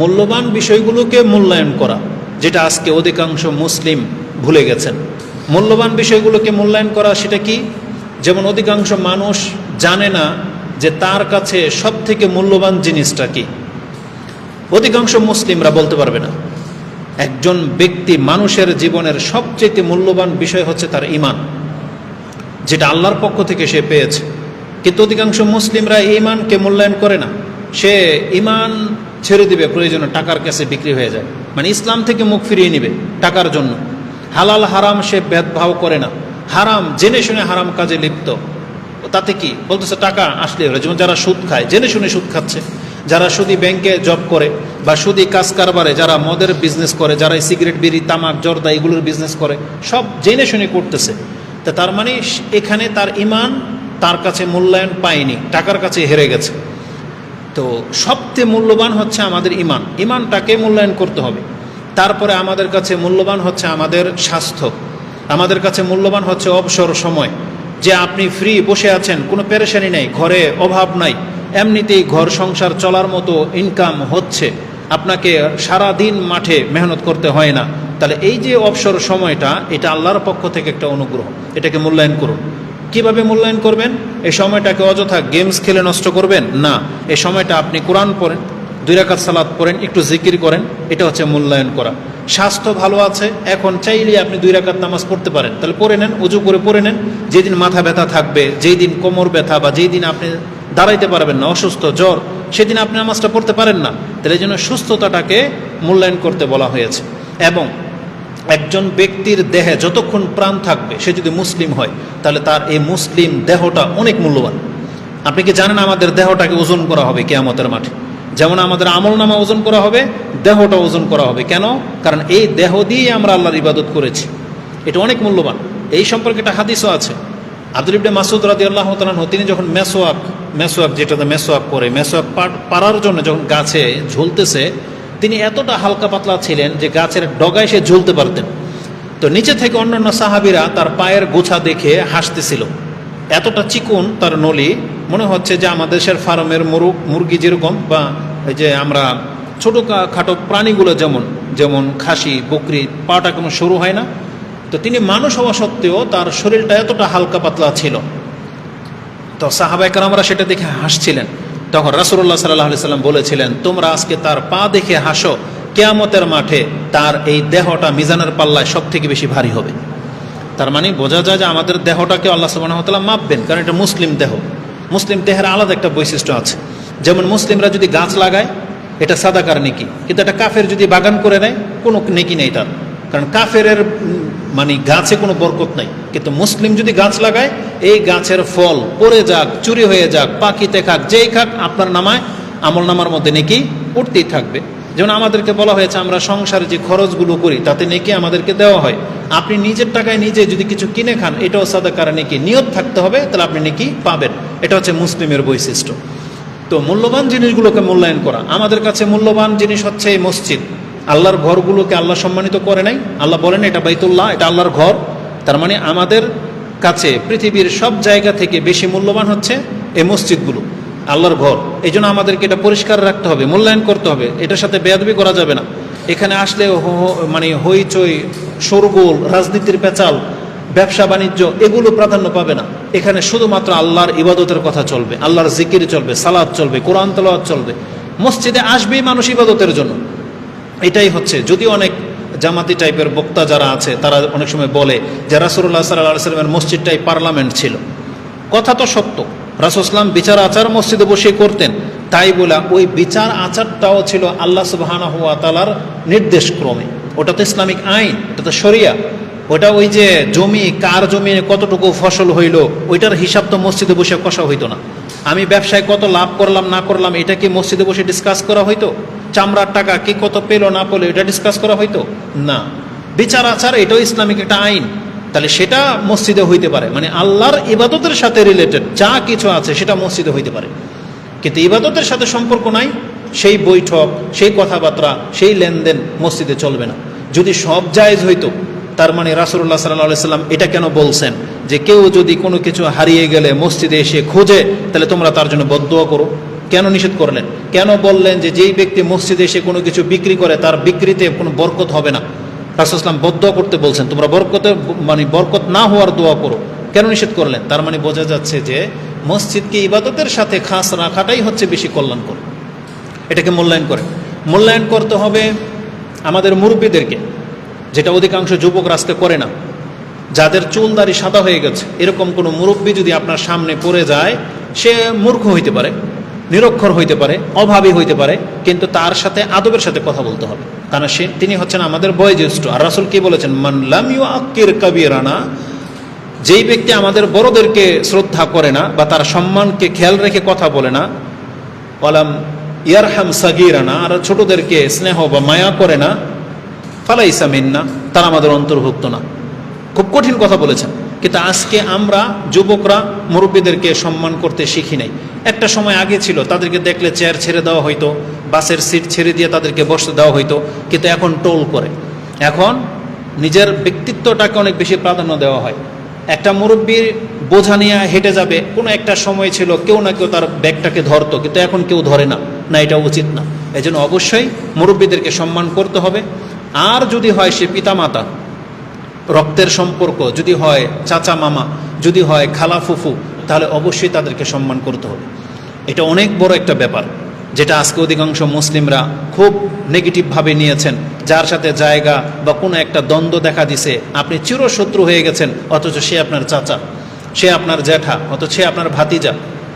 মূল্যবান বিষয়গুলোকে মূল্যায়ন করা, যেটা আজকে অধিকাংশ মুসলিম ভুলে গেছেন। মূল্যবান বিষয়গুলোকে মূল্যায়ন করা সেটা কি? যেমন অধিকাংশ মানুষ জানে না যে তার কাছে সব থেকে মূল্যবান জিনিসটা কি। অধিকাংশ মুসলিমরা বলতে পারবে না। একজন ব্যক্তি মানুষের জীবনের সবচেয়ে মূল্যবান বিষয় হচ্ছে তার ঈমান, যেটা আল্লাহর পক্ষ থেকে সে পেয়েছে। কিন্তু অধিকাংশ মুসলিমরা ঈমানকে মূল্যায়ন করে না। সে ঈমান ছেড়ে দিবে প্রয়োজনে টাকার কাছে বিক্রি হয়ে যায়, মানে ইসলাম থেকে মুখ ফিরিয়ে নিবে টাকার জন্য। হালাল হারাম সে ভেদভাব করে না, হারাম জেনে শুনে হারাম কাজে লিপ্ত। তাতে কি বলতেছে, টাকা আসলে হলো। যেমন যারা সুদ খায়, জেনে শুনে সুদ খাচ্ছে। যারা সুদি ব্যাংকে জব করে বা সুদি কাজ কারবারে, যারা মদের বিজনেস করে, যারা সিগারেট বিড়ি তামাক জর্দা এগুলোর বিজনেস করে, সব জেনে শুনে করতেছে। তা তার মানে এখানে তার ঈমান তার কাছে মূল্যায়ন পায়নি, টাকার কাছে হেরে গেছে। তো সবচেয়ে মূল্যবান হচ্ছে আমাদের ঈমান, ঈমানটাকে মূল্যায়ন করতে হবে। তারপরে আমাদের কাছে মূল্যবান হচ্ছে আমাদের স্বাস্থ্য, আমাদের কাছে মূল্যবান হচ্ছে অবসর সময়, যে আপনি ফ্রি বসে আছেন, কোনো পেরেশানি নেই, ঘরে অভাব নাই, এমনিতেই ঘর সংসার চলার মতো ইনকাম হচ্ছে, আপনাকে সারা দিন মাঠে মেহনত করতে হয় না। তাহলে এই যে অবসর সময়টা, এটা আল্লাহর পক্ষ থেকে একটা অনুগ্রহ, এটাকে মূল্যায়ন করুন। কিভাবে মূল্যায়ন করবেন? এই সময়টাকে অযথা গেমস খেলে নষ্ট করবেন না। এই সময়টা আপনি কোরআন পড়েন, 2 রাকাত সালাত পড়েন, একটু জিকির করেন, এটা হচ্ছে মূল্যায়ন করা। স্বাস্থ্য ভালো আছে, এখন চাইলে আপনি 2 রাকাত নামাজ পড়তে পারেন, তাহলে পড়ে নেন, উজু করে পড়ে নেন। যেদিন মাথা ব্যথা থাকবে, যেই দিন কোমর ব্যথা, বা যেই দিন আপনি দাঁড়াইতে পারবেন না, অসুস্থ, জ্বর, সেদিন আপনি নামাজটা পড়তে পারেন না। তাহলে এই জন্য সুস্থতাটাকে মূল্যায়ন করতে বলা হয়েছে। এবং একজন ব্যক্তির দেহে যতক্ষণ প্রাণ থাকবে, সে যদি মুসলিম হয়, তাহলে তার এই মুসলিম দেহটা অনেক মূল্যবান। আপনি কি জানেন আমাদের দেহটাকে ওজন করা হবে কিয়ামতের মাঠে? যেমন আমাদের আমলনামা ওজন করা হবে, দেহটা ওজন করা হবে। কেন? কারণ এই দেহ দিয়ে আমরা আল্লাহর ইবাদত করেছি, এটা অনেক মূল্যবান। এই সম্পর্কে একটা হাদিসও আছে। আব্দুল ইবনে মাসউদ রাদিয়াল্লাহু তাআলা আনহু, তিনি যখন মেসওয়াক যেটাতে মেসওয়াক করে, মেসওয়াক পাড়ার জন্য যখন গাছে ঝুলতেছে, তিনি এতটা হালকা পাতলা ছিলেন যে গাছের ডগায় সে ঝুলতে পারতেন। তো নিচে থেকে অন্যান্য সাহাবীরা তার পায়ের গোছা দেখে হাসতেছিল। এতটা চিকন তার নলি, মনে হচ্ছে যে আমাদের দেশের ফার্মের মুরগি যেরকম, বা এই যে আমরা ছোটো খাটো প্রাণীগুলো যেমন যেমন খাসি বকরি, পাটা কোনো সরু হয় না। তো তিনি মানুষ হওয়া সত্ত্বেও তার শরীরটা এতটা হালকা পাতলা ছিল। তো সাহাবায়ে কেরামরা সেটা দেখে হাসছিলেন। তখন রাসূলুল্লাহ সাল্লাল্লাহু আলাইহি সাল্লাম বলেছিলেন, তোমরা আজকে তার পা দেখে হাসো, কিয়ামতের মাঠে তার এই দেহটা মিজানের পাল্লায় সব থেকে বেশি ভারী হবে। তার মানে বোঝা যায় যে আমাদের দেহটাকে আল্লাহ সুবহানাহু ওয়া তাআলা মাপবেন, কারণ এটা মুসলিম দেহ। মুসলিম দেহের আলাদা একটা বৈশিষ্ট্য আছে। যেমন মুসলিমরা যদি গাছ লাগায়, এটা সাদাকার নেকি, কিন্তু একটা কাফের যদি বাগান করে নেয়, কোনো নেকি নেই তার, কারণ কাফের মানে গাছে কোনো বরকত নাই। কিন্তু মুসলিম যদি গাছ লাগায়, এই গাছের ফল পড়ে যাক, চুরি হয়ে যাক, পাখিতে খাক, যেই খাক, আপনার নামায় আমল নামার মধ্যে নেকি উঠতেই থাকবে। যেমন আমাদেরকে বলা হয়েছে আমরা সংসারে যে খরচগুলো করি তাতে নেকি আমাদেরকে দেওয়া হয়। আপনি নিজের টাকায় নিজে যদি কিছু কিনে খান, এটাও সাদাকার নেকি, নিয়ত থাকতে হবে, তাহলে আপনি নেকি পাবেন। এটা হচ্ছে মুসলিমের বৈশিষ্ট্য। তো মূল্যবান জিনিসগুলোকে মূল্যায়ন করা। আমাদের কাছে মূল্যবান জিনিস হচ্ছে এই মসজিদ। আল্লাহর ঘরগুলোকে আল্লাহ সম্মানিত করে নাই? আল্লাহ বলেন এটা বাইতুল্লাহ, এটা আল্লাহর ঘর। তার মানে আমাদের কাছে পৃথিবীর সব জায়গা থেকে বেশি মূল্যবান হচ্ছে এই মসজিদগুলো, আল্লাহর ঘর। এই জন্য আমাদেরকে এটা পরিষ্কার রাখতে হবে, মূল্যায়ন করতে হবে। এটার সাথে বেয়াদবি করা যাবে না। এখানে আসলে মানে হইচই, শোরগোল, রাজনীতির পেঁচাল, ব্যবসা বাণিজ্য, এগুলো প্রাধান্য পাবে না। এখানে শুধুমাত্র আল্লাহর ইবাদতের কথা চলবে, আল্লাহর জিকির চলবে, সালাত চলবে, কোরআন তেলাওয়াত চলবে। মসজিদে আসবেই মানুষ ইবাদতের জন্য, এটাই হচ্ছে। যদিও অনেক জামাতি টাইপের বক্তা যারা আছে, তারা অনেক সময় বলে যে রাসূলুল্লাহ সাল্লাল্লাহু আলাইহি ওয়াসাল্লামের মসজিদটাই পার্লামেন্ট ছিল। কথা তো সত্য, রাসূল সাল্লাল্লাহু বিচার আচার মসজিদে বসে করতেন। তাই বলে ওই বিচার আচারটাও ছিল আল্লাহ সুবহানাহু ওয়া তাআলার নির্দেশ ক্রমে। ওটা তো ইসলামিক আইন, এটা তো শরিয়া। ওটা ওই যে জমি, কার জমি কতটুকু ফসল হইল, ওইটার হিসাব তো মসজিদে বসে কষা হইতো না। আমি ব্যবসায় কত লাভ করলাম না করলাম, এটা কি মসজিদে বসে ডিসকাস করা হইতো? চামড়ার টাকা কি কত পেলো না পেলো, এটা ডিসকাস করা হইতো না। বিচার আচার এটাও ইসলামিক একটা আইন। তাহলে সেটা মসজিদে হইতে পারে, মানে আল্লাহর ইবাদতের সাথে রিলেটেড যা কিছু আছে সেটা মসজিদে হইতে পারে। কিন্তু ইবাদতের সাথে সম্পর্ক নাই, সেই বৈঠক, সেই কথাবার্তা, সেই লেনদেন মসজিদে চলবে না। যদি সব জায়েজ হইতো, তার মানে রাসূলুল্লাহ সাল্লাল্লাহু আলাইহি সাল্লাম এটা কেন বলছেন যে কেউ যদি কোনো কিছু হারিয়ে গেলে মসজিদে এসে খোঁজে, তাহলে তোমরা তার জন্য বদদুয়া করো? কেন নিষেধ করলেন? কেন বললেন যে যেই ব্যক্তি মসজিদে এসে কোনো কিছু বিক্রি করে তার বিক্রিতে কোনো বরকত হবে না? রাসূল সাল্লাল্লাহু আলাইহি ওয়াসাল্লাম বদদোয়া করতে বলছেন, তোমরা বরকত না হওয়ার দোয়া করো। কেন নিষেধ করলেন? তার মানে বোঝা যাচ্ছে যে মসজিদকে ইবাদতের সাথে খাস রাখাটাই হচ্ছে বেশি কল্যাণকর। এটাকে মূল্যায়ন করতে হবে আমাদের মুরব্বীদেরকে, যেটা অধিকাংশ যুবকরা আজকে করে না। যাদের চুল দাড়ি সাদা হয়ে গেছে, এরকম কোনো মুরব্বী যদি আপনার সামনে পড়ে যায়, সে মূর্খ হইতে পারে, নিরক্ষর হইতে পারে, অভাবী হইতে পারে, কিন্তু তার সাথে আদবের সাথে কথা বলতে হবে, কারণ তিনি হচ্ছেন আমাদের বয়োজ্যেষ্ঠ। আর রাসূল কি বলেছেন? মান লাম ইউআক্কির কাবীরানা, যেই ব্যক্তি আমাদের বড়দেরকে শ্রদ্ধা করে না বা তার সম্মানকে খেয়াল রেখে কথা বলে না, ওয়ালাম ইয়ারহাম সাগীরানা, আর ছোটদেরকে স্নেহ বা মায়া করে না, ফালাইসা মিন্না, তারা আমাদের অন্তর্ভুক্ত না। খুব কঠিন কথা বলেছেন, কিন্তু আজকে আমরা যুবকরা মুরব্বীদেরকে সম্মান করতে শিখি নাই। একটা সময় আগে ছিল তাদেরকে দেখলে চেয়ার ছেড়ে দেওয়া হইতো, বাসের সিট ছেড়ে দিয়ে তাদেরকে বসতে দেওয়া হইতো, কিন্তু এখন টোল করে, এখন নিজের ব্যক্তিত্বটাকে অনেক বেশি প্রাধান্য দেওয়া হয়। একটা মুরব্বীর বোঝা নিয়ে হেঁটে যাবে, কোনো একটা সময় ছিল কেউ না কেউ তার ব্যাগটাকে ধরতো, কিন্তু এখন কেউ ধরে না, এটা উচিত না। এই জন্য অবশ্যই মুরব্বীদেরকে সম্মান করতে হবে। আর যদি হয় সে পিতামাতা, রক্তের সম্পর্ক, যদি হয় চাচা মামা, যদি হয় খালা ফুফু, তাহলে অবশ্যই তাদেরকে সম্মান করতে হবে। এটা অনেক বড় একটা ব্যাপার, যেটা আজকে অধিকাংশ মুসলিমরা খুব নেগেটিভভাবে নিয়েছেন। যার সাথে জায়গা বা কোনো একটা দ্বন্দ্ব দেখা দিছে, আপনি চিরশত্রু হয়ে গেছেন, অথচ সে আপনার চাচা, সে আপনার জ্যাঠা, অথচ সে আপনার ভাতিজা,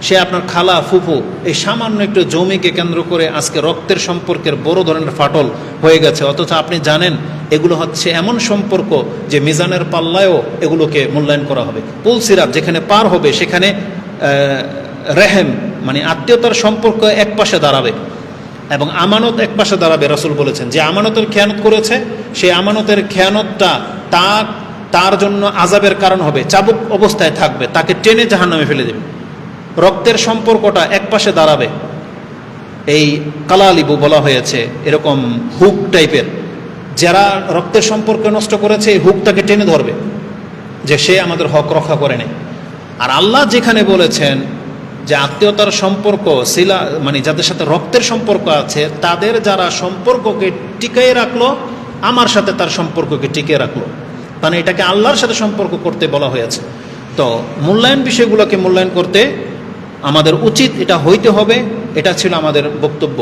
সে আপনার খালা ফুফু। এই সামান্য একটু জমিকে কেন্দ্র করে আজকে রক্তের সম্পর্কের বড় ধরনের ফাটল হয়ে গেছে, অথচ আপনি জানেন এগুলো হচ্ছে এমন সম্পর্ক যে মিজানের পাল্লায়ও এগুলোকে মূল্যায়ন করা হবে। পুলসিরাত যেখানে পার হবে সেখানে রেহেম মানে আত্মীয়তার সম্পর্ক এক পাশে দাঁড়াবে এবং আমানত এক পাশে দাঁড়াবে। রাসূল বলেছেন যে আমানতের খেয়ানত করেছে, সেই আমানতের খেয়ানতটা তার জন্য আযাবের কারণ হবে, চাবুক অবস্থায় থাকবে, তাকে টেনে জাহান্নামে ফেলে দেবে। রক্তের সম্পর্কটা এক পাশে দাঁড়াবে, এই কালালিবু বলা হয়েছে, এরকম হুক টাইপের, যারা রক্তের সম্পর্ক নষ্ট করেছে এই হুকটাকে টেনে ধরবে যে সে আমাদের হক রক্ষা করে নেই। আর আল্লাহ যেখানে বলেছেন যে আত্মীয়তার সম্পর্ক শিলা মানে যাদের সাথে রক্তের সম্পর্ক আছে, তাদের যারা সম্পর্ককে টিকিয়ে রাখলো, আমার সাথে তার সম্পর্ককে টিকিয়ে রাখলো, মানে এটাকে আল্লাহর সাথে সম্পর্ক করতে বলা হয়েছে। তো মূল্যায়ন বিষয়গুলোকে মূল্যায়ন করতে আমাদের উচিত, এটা হইতে হবে। এটা ছিল আমাদের বক্তব্য।